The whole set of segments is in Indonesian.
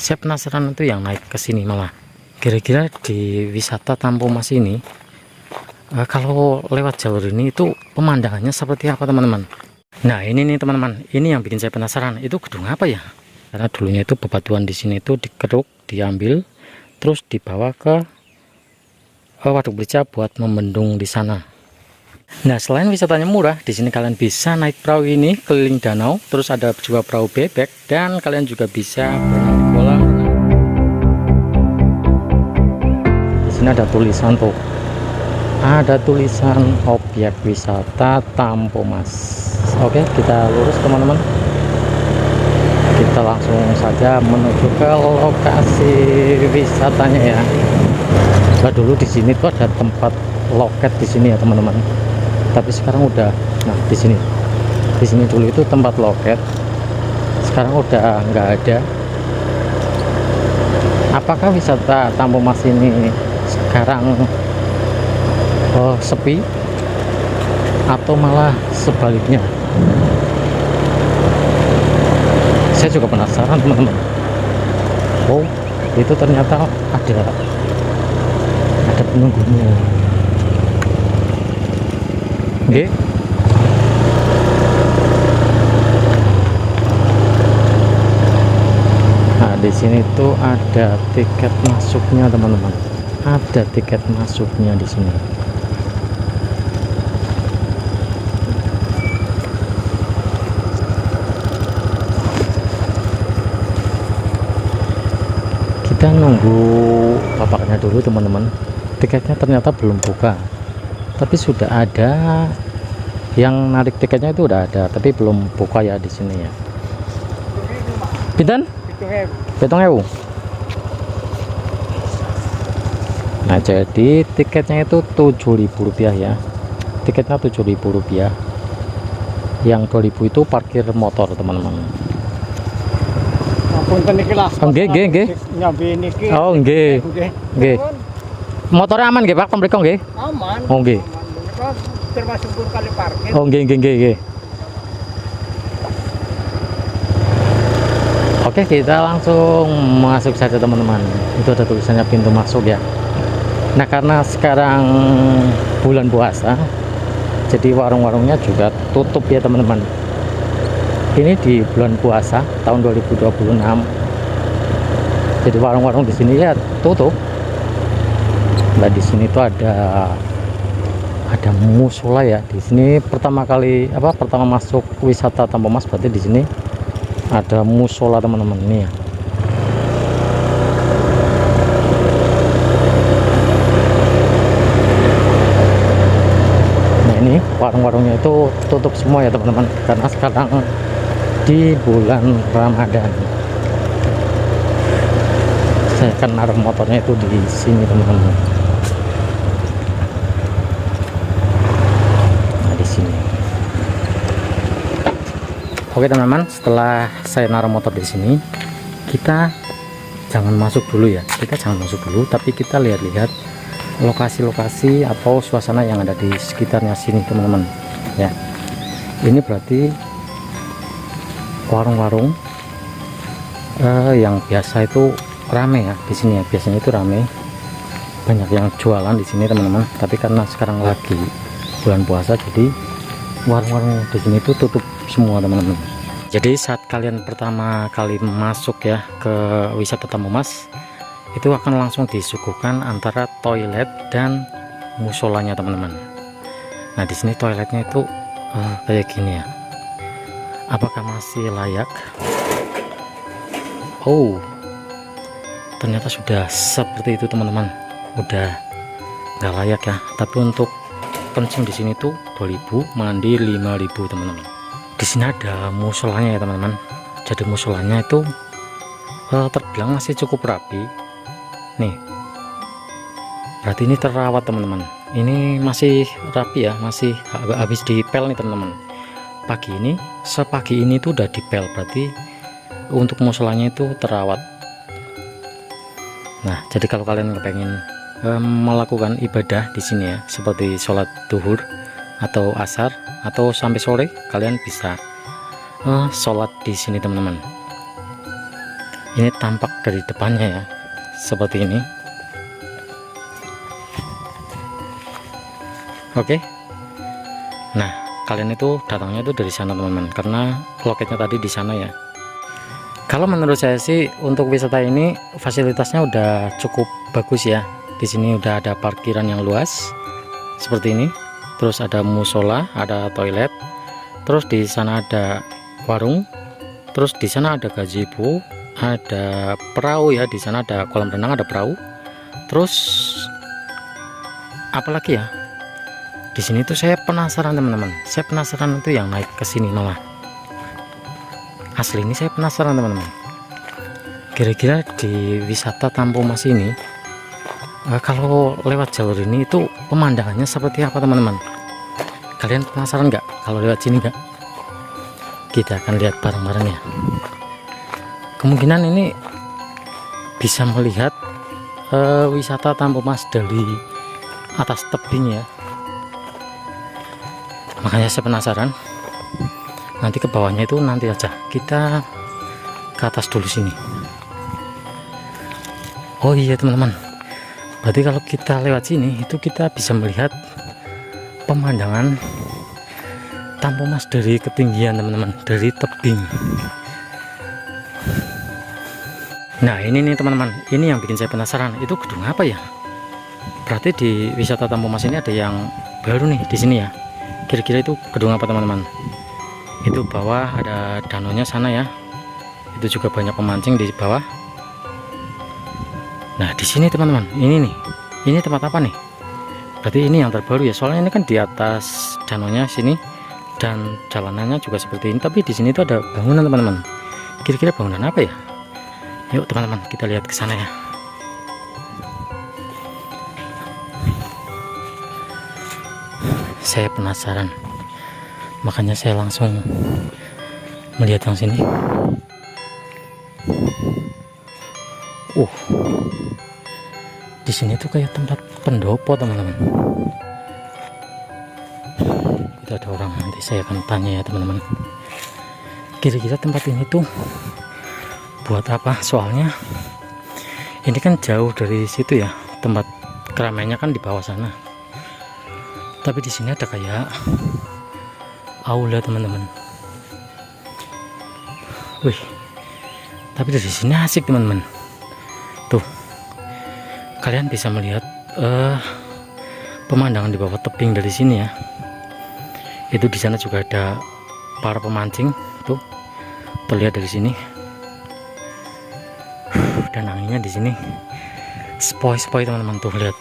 Saya penasaran itu yang naik ke sini malah. Kira-kira di wisata Tampo Mas ini, kalau lewat jalur ini itu pemandangannya seperti apa teman-teman? Nah ini nih teman-teman, ini yang bikin saya penasaran. Itu gedung apa ya? Karena dulunya itu bebatuan di sini itu dikeruk, diambil, terus dibawa ke Waduk Beca buat membendung di sana. Nah selain wisatanya murah, di sini kalian bisa naik perahu ini keliling danau, terus ada juga perahu bebek, dan kalian juga bisa berenang di kolam. Di sini ada tulisan tuh, ada tulisan objek wisata Tampo Mas. Oke, kita lurus teman-teman. Kita langsung saja menuju ke lokasi wisatanya ya. Nah, dulu di sini tuh ada tempat loket di sini ya teman-teman. Tapi sekarang udah, nah di sini dulu itu tempat loket, sekarang udah nggak ada. Apakah wisata Tampo Mas ini sekarang sepi atau malah sebaliknya? Saya juga penasaran teman-teman. Oh itu ternyata ada penunggunya. Oke. Nah di sini tuh ada tiket masuknya teman-teman. Ada tiket masuknya di sini. Kita nunggu bapaknya dulu teman-teman. Tiketnya ternyata belum buka, tapi sudah ada yang narik tiketnya, itu udah ada, tapi belum buka ya di sini ya. Pinten? 7.000. Nah jadi tiketnya itu Rp7.000 ya, tiketnya Rp7.000. Yang 2.000 itu parkir motor teman-teman. Oh nggih. Motornya aman nggih Pak, pemriko nggih? Aman. Oh nggih. Termasuk kali parkir. Oh nggih. Oke, kita langsung masuk saja teman-teman. Itu ada tulisannya pintu masuk ya. Nah karena sekarang bulan puasa, jadi warung-warungnya juga tutup ya teman-teman. Ini di bulan puasa tahun 2026. Jadi warung-warung di sini ya tutup. Nah di sini tuh ada musola ya. Di sini pertama masuk wisata Tampo Mas, berarti di sini ada musola teman-teman ini ya. Nah ini warung-warungnya itu tutup semua ya teman-teman, karena sekarang di bulan Ramadan. Saya akan naruh motornya itu di sini teman-teman. Oke teman-teman, setelah saya naruh motor di sini, kita jangan masuk dulu ya. Kita jangan masuk dulu, tapi kita lihat-lihat lokasi-lokasi atau suasana yang ada di sekitarnya sini teman-teman. Ya, ini berarti warung-warung yang biasa itu rame ya di sini ya. Biasanya itu rame, banyak yang jualan di sini teman-teman. Tapi karena sekarang lagi bulan puasa, jadi warung-warung di sini itu tutup semua teman-teman. Jadi saat kalian pertama kali masuk ya ke wisata Tampo Mas, itu akan langsung disuguhkan antara toilet dan musolanya teman-teman. Nah di sini toiletnya itu kayak gini ya. Apakah masih layak? Oh ternyata sudah seperti itu teman-teman, udah nggak layak ya. Tapi untuk kencing di sini tuh 2.000, mandi 5.000 teman-teman. Di sini ada musolanya ya teman-teman. Jadi musolanya itu terbilang masih cukup rapi. Nih, berarti ini terawat teman-teman. Ini masih rapi ya, masih habis dipel nih teman-teman. Sepagi ini tuh udah dipel, berarti untuk musolanya itu terawat. Nah, jadi kalau kalian pengen melakukan ibadah di sini ya, seperti sholat duhur atau asar atau sampai sore, kalian bisa sholat di sini teman-teman. Ini tampak dari depannya ya, seperti ini. Oke. Nah, kalian itu datangnya itu dari sana teman-teman, karena loketnya tadi di sana ya. Kalau menurut saya sih untuk wisata ini fasilitasnya udah cukup bagus ya. Di sini udah ada parkiran yang luas seperti ini. Terus ada musola, ada toilet. Terus di sana ada warung. Terus di sana ada gazebo, ada perahu ya. Di sana ada kolam renang, ada perahu. Terus apalagi ya? Di sini tuh saya penasaran teman-teman. Saya penasaran itu yang naik ke sini malah. Asli ini saya penasaran teman-teman. Kira-kira di wisata Tampo Mas ini, kalau lewat jalur ini itu pemandangannya seperti apa teman-teman? Kalian penasaran nggak kalau lewat sini nggak? Kita akan lihat bareng-bareng ya. Kemungkinan ini bisa melihat wisata Tampo Mas dari atas tebing ya. Makanya saya penasaran. Nanti ke bawahnya itu nanti aja. Kita ke atas dulu sini. Oh iya teman-teman. Berarti kalau kita lewat sini itu kita bisa melihat pemandangan Tampo Mas dari ketinggian teman-teman, dari tebing. Nah ini nih teman-teman, ini yang bikin saya penasaran. Itu gedung apa ya? Berarti di wisata Tampo Mas ini ada yang baru nih di sini ya. Kira-kira itu gedung apa teman-teman? Itu bawah ada danaunya sana ya. Itu juga banyak pemancing di bawah. Nah di sini teman-teman, ini nih, ini tempat apa nih? Berarti ini yang terbaru ya. Soalnya ini kan di atas danaunya sini dan jalanannya juga seperti ini. Tapi di sini tuh ada bangunan teman-teman. Kira-kira bangunan apa ya? Yuk teman-teman kita lihat ke sana ya. Saya penasaran. Makanya saya langsung melihat yang sini. Di sini tuh kayak tempat pendopo teman-teman. Itu ada orang, nanti saya akan tanya ya teman-teman. Kira-kira tempat ini tuh buat apa? Soalnya ini kan jauh dari situ ya. Tempat keramaiannya kan di bawah sana. Tapi di sini ada kayak aula teman-teman. Wih, tapi dari sini asik teman-teman. Tuh, kalian bisa melihat pemandangan di bawah tebing dari sini ya. Itu di sana juga ada para pemancing tuh, terlihat dari sini. Dan anginnya di sini sepoi-sepoi teman-teman, tuh lihat.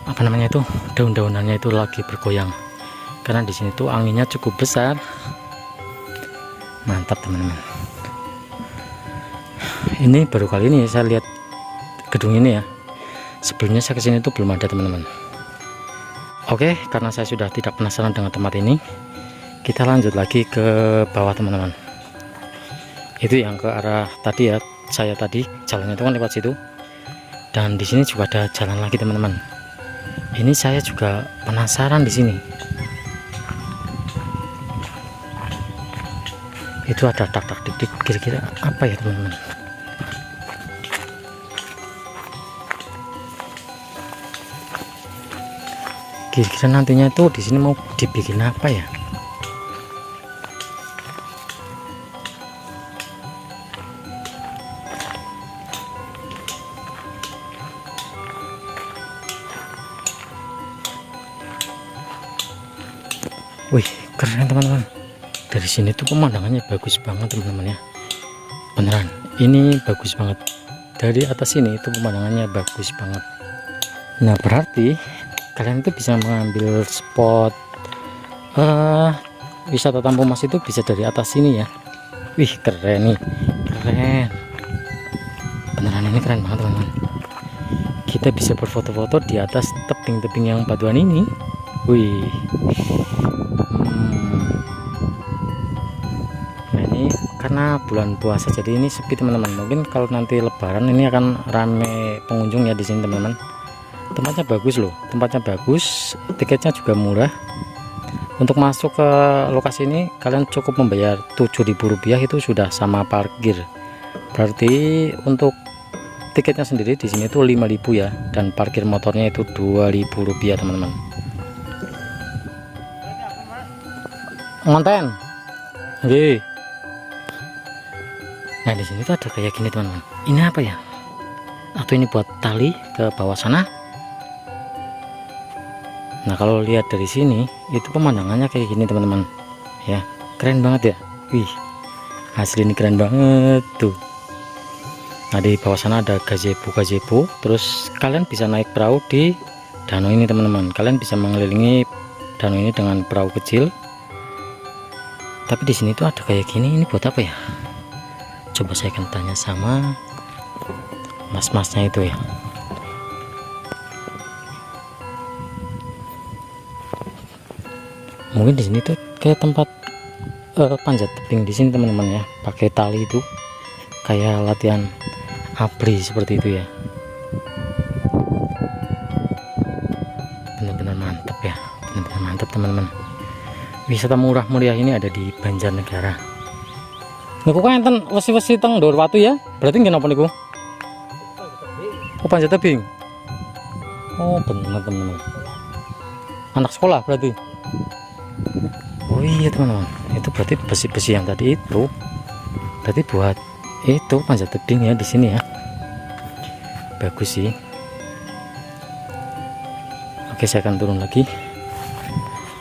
Apa namanya itu, daun-daunannya itu lagi bergoyang karena di sini tuh anginnya cukup besar. Mantap teman-teman. Ini baru kali ini saya lihat gedung ini ya. Sebelumnya saya kesini tuh belum ada teman-teman. Oke, karena saya sudah tidak penasaran dengan tempat ini, kita lanjut lagi ke bawah teman-teman. Itu yang ke arah tadi ya, saya tadi jalannya itu kan lewat situ. Dan di sini juga ada jalan lagi teman-teman. Ini saya juga penasaran di sini. Itu ada tak-tak dik-dik, kira-kira apa ya teman-teman? Kira-kira nantinya itu di sini mau dibikin apa ya? Wih, keren teman-teman. Dari sini tuh pemandangannya bagus banget teman-teman ya. Beneran, ini bagus banget. Dari atas sini itu pemandangannya bagus banget. Nah, berarti kalian itu bisa mengambil spot wisata Tampo Mas itu bisa dari atas sini ya. Wih, keren nih. Keren. Beneran ini keren banget teman-teman. Kita bisa berfoto-foto di atas tebing-tebing yang batuan ini. Wih. Nah ini karena bulan puasa jadi ini sepi teman-teman. Mungkin kalau nanti lebaran ini akan rame pengunjung ya di sini teman-teman. Tempatnya bagus loh, tempatnya bagus, tiketnya juga murah. Untuk masuk ke lokasi ini kalian cukup membayar Rp7.000 itu sudah sama parkir. Berarti untuk tiketnya sendiri di sini tuh 5.000 ya, dan parkir motornya itu 2.000 rupiah teman-teman. Ngonten. Oke. Nah di sini tuh ada kayak gini teman-teman. Ini apa ya? Atau ini buat tali ke bawah sana? Nah kalau lihat dari sini itu pemandangannya kayak gini teman-teman. Ya, keren banget ya. Wih, asli ini keren banget tuh. Nah di bawah sana ada gazebo. Terus kalian bisa naik perahu di danau ini teman-teman. Kalian bisa mengelilingi danau ini dengan perahu kecil. Tapi di sini tuh ada kayak gini. Ini buat apa ya? Coba saya akan tanya sama mas-masnya itu ya. Mungkin di sini tuh kayak tempat panjat tebing di sini teman-teman ya. Pakai tali itu kayak latihan ABRI seperti itu ya. Benar-benar mantap ya. Benar-benar mantap teman-teman. Wisata murah meriah ini ada di Banjarnegara. Niku kan enten wesi-wesi teng ndor watu ya. Berarti nggih napa niku? Oh, panjat tebing. Oh, benar teman-teman. Anak sekolah berarti. Oh iya teman-teman. Itu berarti besi-besi yang tadi itu. Berarti buat itu panjat tebing ya di sini ya. Bagus sih. Oke, saya akan turun lagi.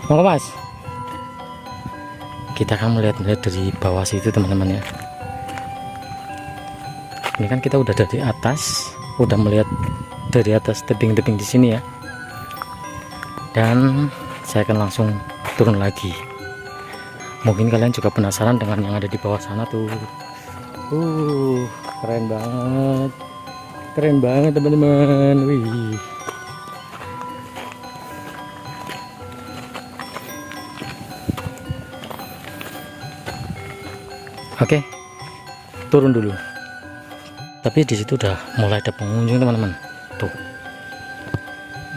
Monggo Mas. Kita akan melihat dari bawah situ teman-teman ya. Ini kan kita udah dari atas, udah melihat dari atas tebing-tebing di sini ya. Dan saya akan langsung turun lagi. Mungkin kalian juga penasaran dengan yang ada di bawah sana tuh. Keren banget. Keren banget teman-teman. Wih. Oke, turun dulu. Tapi di situ udah mulai ada pengunjung teman-teman. Tuh,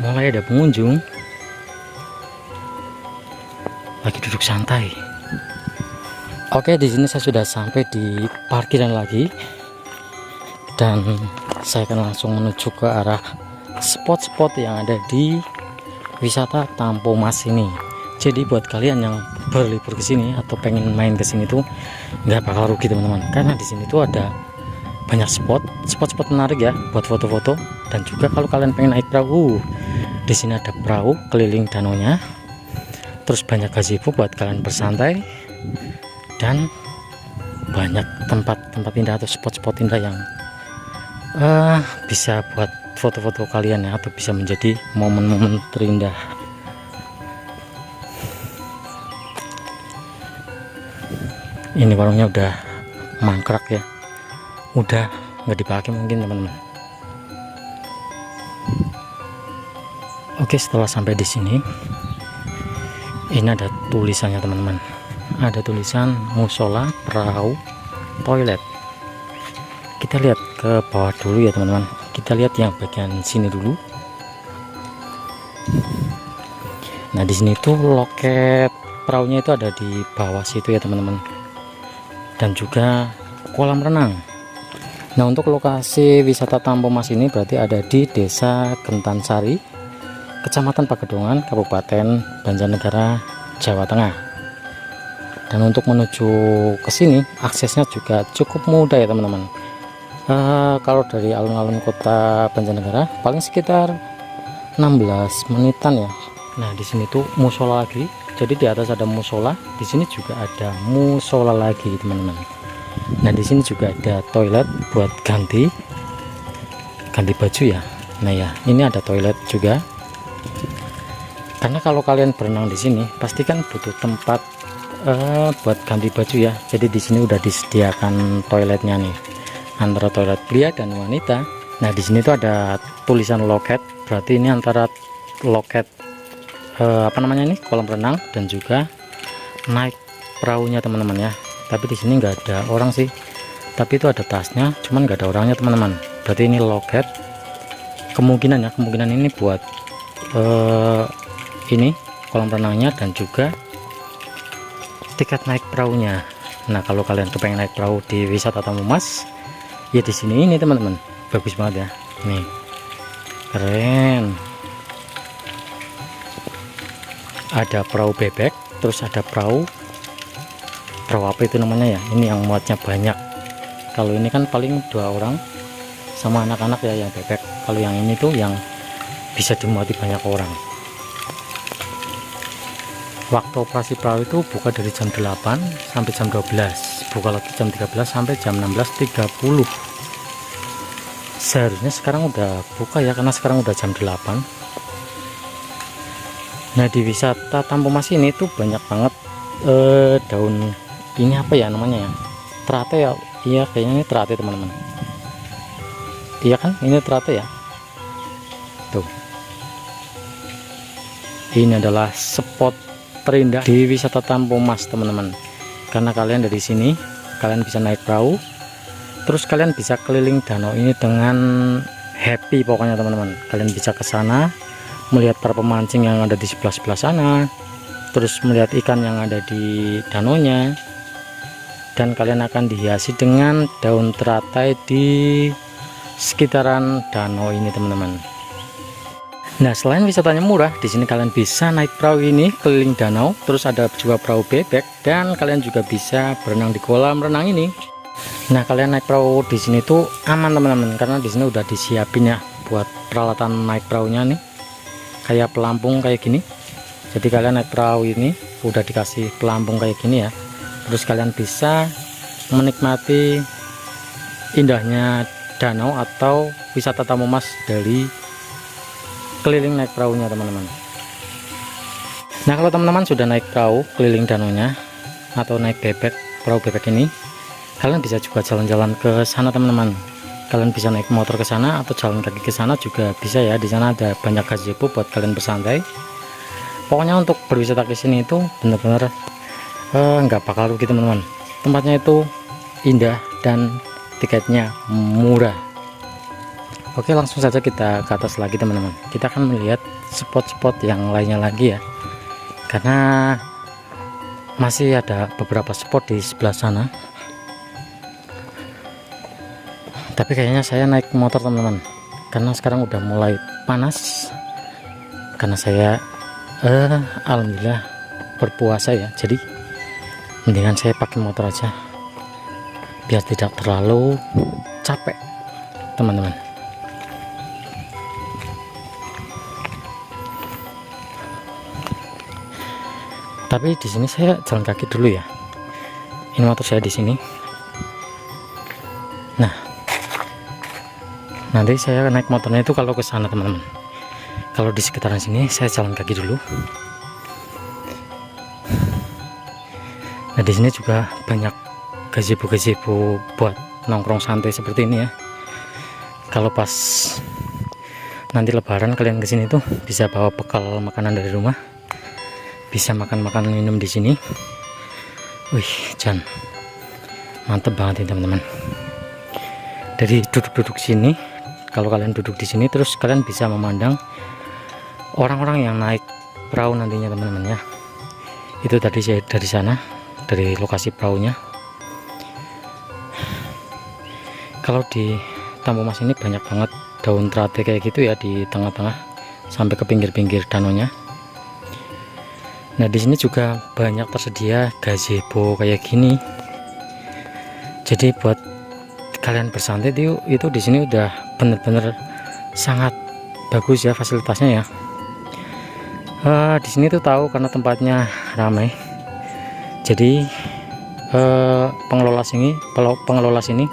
mulai ada pengunjung. Lagi duduk santai. Oke, di sini saya sudah sampai di parkiran lagi, dan saya akan langsung menuju ke arah spot-spot yang ada di wisata Tampo Mas ini. Jadi buat kalian yang berlibur ke sini atau pengen main ke sini tuh nggak bakal rugi teman-teman, karena di sini tuh ada banyak spot menarik ya buat foto-foto. Dan juga kalau kalian pengen naik perahu, di sini ada perahu keliling danaunya. Terus banyak gazebo buat kalian bersantai, dan banyak tempat-tempat indah atau spot-spot indah yang bisa buat foto-foto kalian ya, atau bisa menjadi momen-momen terindah. Ini warungnya udah mangkrak ya, udah nggak dipakai mungkin teman-teman. Oke, setelah sampai di sini, ini ada tulisannya teman-teman. Ada tulisan musola, perahu, toilet. Kita lihat ke bawah dulu ya teman-teman. Kita lihat yang bagian sini dulu. Nah di sini tuh loket perahunya itu ada di bawah situ ya teman-teman. Dan juga kolam renang. Nah untuk lokasi wisata Tampo Mas ini berarti ada di Desa Gentansari, Kecamatan Pagedongan, Kabupaten Banjarnegara, Jawa Tengah. Dan untuk menuju ke sini aksesnya juga cukup mudah ya teman-teman. Kalau dari alun-alun kota Banjarnegara paling sekitar 16 menitan ya. Nah di sini tuh musola lagi. Jadi di atas ada musola, di sini juga ada musola lagi teman-teman. Nah di sini juga ada toilet buat ganti baju ya. Nah ya, ini ada toilet juga. Karena kalau kalian berenang di sini, pasti kan butuh tempat buat ganti baju ya. Jadi di sini udah disediakan toiletnya nih, antara toilet pria dan wanita. Nah di sini tuh ada tulisan loket, berarti ini antara loket kolam renang dan juga naik perahunya teman-teman ya. Tapi di sini nggak ada orang sih, tapi itu ada tasnya, cuman nggak ada orangnya teman-teman. Berarti ini loket. Kemungkinan ini buat ini kolam renangnya dan juga tiket naik perahunya. Nah kalau kalian kepengen naik perahu di wisata Tampo Mas, Ya di sini ini teman-teman, bagus banget ya. Nih, keren. Ada perahu bebek, terus ada perahu apa itu namanya ya? Ini yang muatnya banyak. Kalau ini kan paling 2 orang sama anak-anak ya yang bebek. Kalau yang ini tuh yang bisa dimuati banyak orang. Waktu operasi perahu itu buka dari jam 8 sampai jam 12, buka lagi jam 13 sampai jam 16.30. Seharusnya sekarang udah buka ya, karena sekarang udah jam 8. Nah, di wisata Tampu Mas ini tuh banyak banget daun ini apa ya namanya ya, terate ya. Iya, kayaknya ini terate teman-teman. Iya kan, ini terate ya. Tuh, ini adalah spot terindah di wisata Tampu Mas teman-teman, karena kalian dari sini kalian bisa naik perahu, terus kalian bisa keliling danau ini dengan happy pokoknya teman-teman. Kalian bisa ke sana melihat para pemancing yang ada di sebelah sana, terus melihat ikan yang ada di danaunya, dan kalian akan dihiasi dengan daun teratai di sekitaran danau ini teman-teman. Nah, selain wisatanya murah, di sini kalian bisa naik perahu ini keliling danau, terus ada juga perahu bebek, dan kalian juga bisa berenang di kolam renang ini. Nah, kalian naik perahu di sini tuh aman teman-teman, karena di sini udah disiapin ya buat peralatan naik perahunya nih, kayak pelampung kayak gini. Jadi kalian naik perahu ini udah dikasih pelampung kayak gini ya, terus kalian bisa menikmati indahnya danau atau wisata Tampu Mas dari keliling naik perahunya teman-teman. Nah, kalau teman-teman sudah naik perahu keliling danaunya atau naik bebek, perahu bebek ini, kalian bisa juga jalan-jalan ke sana teman-teman. Kalian bisa naik motor ke sana atau jalan kaki ke sana juga bisa ya. Di sana ada banyak gazebo buat kalian bersantai. Pokoknya untuk berwisata ke sini itu benar-benar nggak bakal rugi teman-teman. Tempatnya itu indah dan tiketnya murah. Oke, langsung saja kita ke atas lagi teman-teman. Kita akan melihat spot-spot yang lainnya lagi ya, karena masih ada beberapa spot di sebelah sana. Tapi kayaknya saya naik motor teman-teman, karena sekarang udah mulai panas, karena saya alhamdulillah berpuasa ya, jadi mendingan saya pakai motor aja biar tidak terlalu capek teman-teman. Tapi di sini saya jalan kaki dulu ya. Ini motor saya di sini. Nah, nanti saya naik motornya itu kalau ke sana teman-teman. Kalau di sekitaran sini saya jalan kaki dulu. Nah, di sini juga banyak gazebo-gazebo buat nongkrong santai seperti ini ya. Kalau pas nanti lebaran kalian kesini tuh bisa bawa bekal makanan dari rumah, bisa makan-makan minum di sini. Wih, Jan, mantep banget ini teman-teman. Dari duduk-duduk sini, kalau kalian duduk di sini terus kalian bisa memandang orang-orang yang naik perahu nantinya teman-teman ya. Itu tadi saya dari sana, dari lokasi perahunya. Kalau di Tampu Mas ini banyak banget daun teratai kayak gitu ya di tengah-tengah sampai ke pinggir-pinggir danaunya. Nah, di sini juga banyak tersedia gazebo kayak gini. Jadi buat kalian bersantai itu di sini udah bener-bener sangat bagus ya fasilitasnya ya. Di sini tuh tahu karena tempatnya ramai. Jadi pengelola sini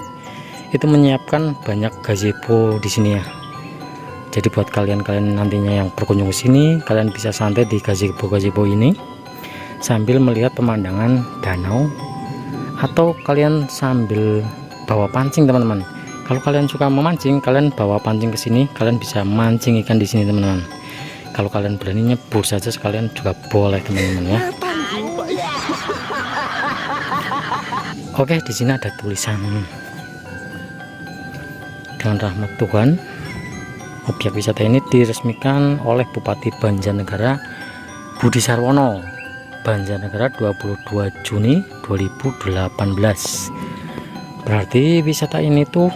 itu menyiapkan banyak gazebo di sini ya. Jadi buat kalian nantinya yang berkunjung ke sini, kalian bisa santai di gazebo ini sambil melihat pemandangan danau, atau kalian sambil bawa pancing teman-teman. Kalau kalian suka memancing, kalian bawa pancing ke sini, kalian bisa mancing ikan di sini teman-teman. Kalau kalian berani nyebur saja sekalian juga boleh teman-teman ya. Oke, di sini ada tulisan dengan rahmat Tuhan. Objek wisata ini diresmikan oleh Bupati Banjarnegara Budi Sarwono, Banjarnegara 22 Juni 2018. Berarti wisata ini tuh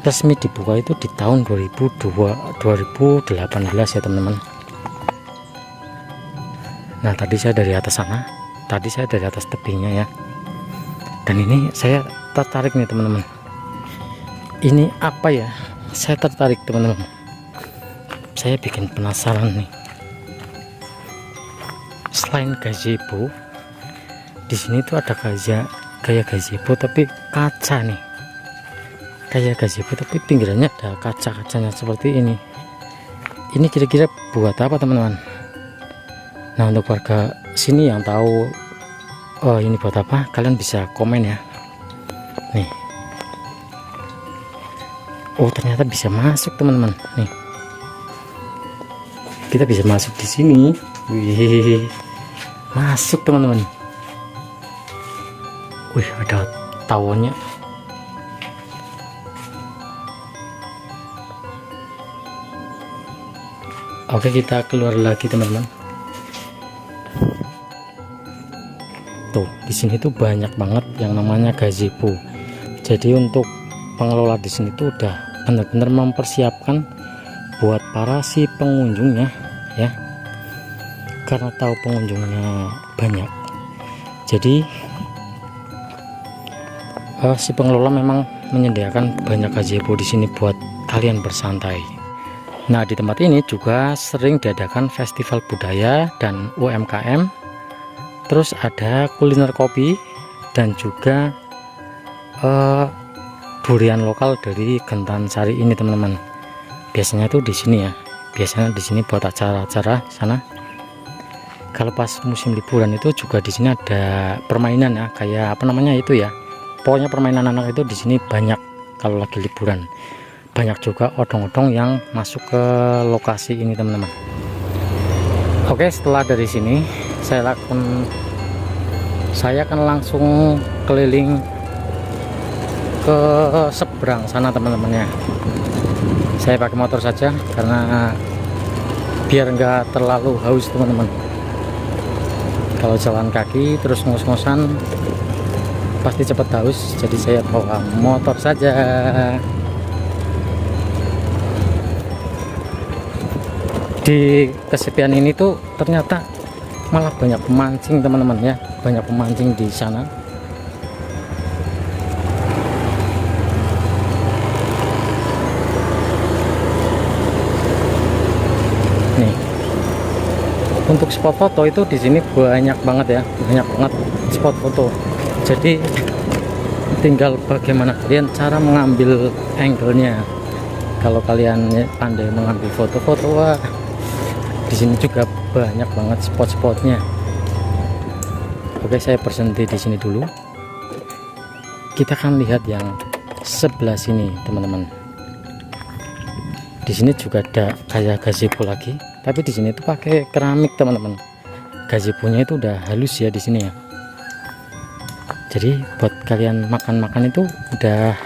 resmi dibuka itu di tahun 2018 ya teman-teman. Nah tadi saya dari atas sana, tadi saya dari atas tebingnya ya, dan ini saya tertarik nih teman-teman. Ini apa ya, saya tertarik teman-teman, saya bikin penasaran nih. Selain gazebo, di sini tuh ada kayak gazebo tapi kaca nih, kayak gazebo tapi pinggirannya ada kaca-kacanya seperti ini. Ini kira-kira buat apa teman-teman? Nah untuk warga sini yang tahu ini buat apa, kalian bisa komen ya. Nih, oh ternyata bisa masuk teman-teman. Nih, kita bisa masuk di sini. Wih, masuk teman-teman. Wih, ada tawonnya. Oke, kita keluar lagi teman-teman. Tuh, di sini tuh banyak banget yang namanya gazebo. Jadi untuk pengelola di sini tuh udah benar-benar mempersiapkan buat para si pengunjungnya ya. Karena tahu pengunjungnya banyak, jadi si pengelola memang menyediakan banyak gazebo di sini buat kalian bersantai. Nah di tempat ini juga sering diadakan festival budaya dan UMKM, terus ada kuliner kopi dan juga durian lokal dari Gentan Sari ini teman-teman. Biasanya tuh di sini ya, biasanya di sini buat acara-acara sana. Kalau pas musim liburan itu juga di sini ada permainan ya, kayak apa namanya itu ya, pokoknya permainan anak itu di sini banyak. Kalau lagi liburan banyak juga odong-odong yang masuk ke lokasi ini teman-teman. Oke, setelah dari sini saya akan langsung keliling ke seberang sana teman-teman ya. Saya pakai motor saja karena biar nggak terlalu haus teman-teman. Kalau jalan kaki terus ngos-ngosan pasti cepat haus, jadi saya bawa motor saja. Di kesepian ini tuh ternyata malah banyak pemancing teman-teman ya, banyak pemancing di sana. Nih, untuk spot foto itu di sini banyak banget ya, banyak banget spot foto. Jadi tinggal bagaimana kalian cara mengambil angle-nya. Kalau kalian pandai mengambil foto-foto, wah di sini juga banyak banget spot-spotnya. Oke, saya berhenti di sini dulu. Kita akan lihat yang sebelah sini teman-teman. Di sini juga ada kayak gazebo lagi, tapi di sini tuh pakai keramik teman-teman. Gazebonya itu udah halus ya di sini ya. Jadi buat kalian makan-makan itu udah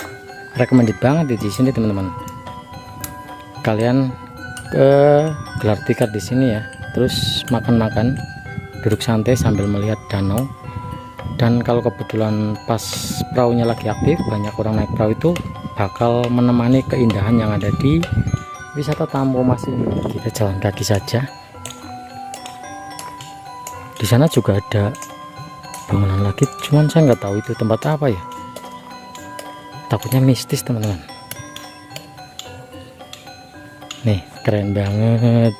recommended banget di sini teman-teman. Kalian gelar tikar di sini ya, terus makan-makan, duduk santai sambil melihat danau. Dan kalau kebetulan pas perahunya lagi aktif, banyak orang naik perahu, itu bakal menemani keindahan yang ada di wisata Tampo Mas ini. Kita jalan kaki saja. Di sana juga ada bangunan lagi, cuman saya nggak tahu itu tempat apa ya, takutnya mistis teman-teman. Nih keren banget,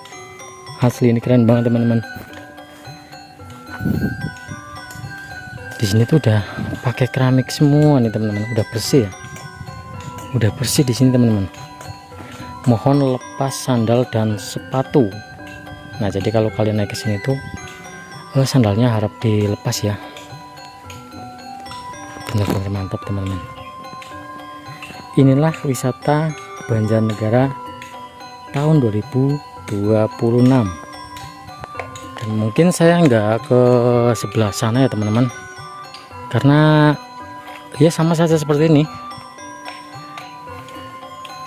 asli ini keren banget teman-teman. Di sini tuh udah pakai keramik semua nih teman-teman, udah bersih ya, udah bersih di sini teman-teman. Mohon lepas sandal dan sepatu. Nah jadi kalau kalian naik ke sini tuh sandalnya harap dilepas ya. Benar-benar mantap teman-teman. Inilah wisata Banjarnegara tahun 2026. Dan mungkin saya nggak ke sebelah sana ya teman-teman, karena ya sama saja seperti ini.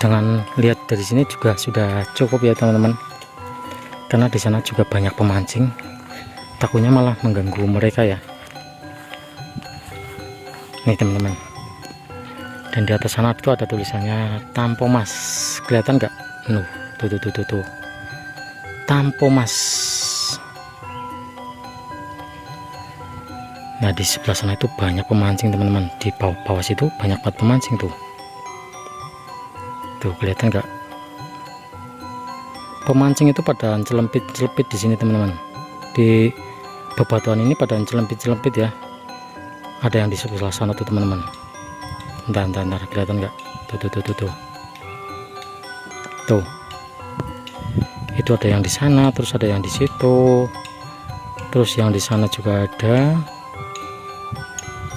Dengan lihat dari sini juga sudah cukup ya teman-teman, karena di sana juga banyak pemancing, takutnya malah mengganggu mereka ya. Nih teman-teman, Dan di atas sana itu ada tulisannya Tampomas, kelihatan nggak? Tuh Tampomas. Nah di sebelah sana itu banyak pemancing teman-teman, di bawah situ banyak banget pemancing tuh kelihatan nggak? Pemancing itu pada celempit di sini teman-teman, di bebatuan ini pada celempit ya. Ada yang di sebelah sana tuh teman-teman. Bentar, kelihatan nggak? Tuh itu ada yang di sana, terus ada yang di situ, terus yang di sana juga ada,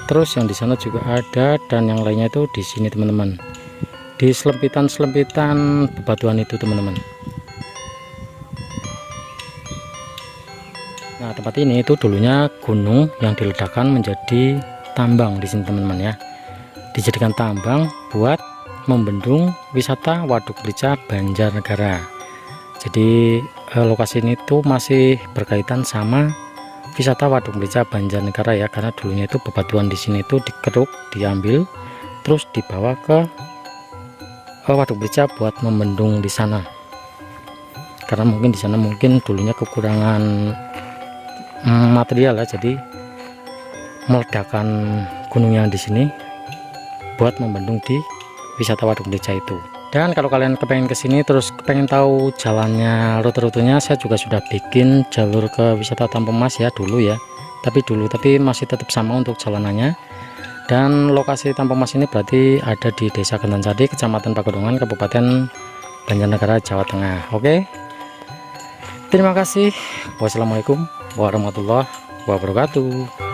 terus yang di sana juga ada, dan yang lainnya itu di sini teman-teman, di selempitan bebatuan itu teman-teman. Nah tempat ini itu dulunya gunung yang diledakkan menjadi tambang di sini teman-teman ya, dijadikan tambang buat membendung wisata Waduk Mrica Banjarnegara. Jadi lokasi ini tuh masih berkaitan sama wisata Waduk Mrica Banjarnegara ya, karena dulunya itu bebatuan di sini itu dikeruk, diambil, terus dibawa ke Waduk Mrica buat membendung di sana. Karena mungkin di sana dulunya kekurangan material ya, jadi meledakkan gunung yang di sini buat membendung di wisata Waduk Mrica itu. Dan kalau kalian kepengen kesini terus kepengen tahu jalannya, rute-rutenya, saya juga sudah bikin jalur ke wisata Tampomas ya dulu ya, tapi masih tetap sama untuk jalanannya. Dan lokasi Tampomas ini berarti ada di Desa Gentansari, Kecamatan Pagodongan, Kabupaten Banjarnegara, Jawa Tengah. Oke, terima kasih. Wassalamualaikum warahmatullahi wabarakatuh.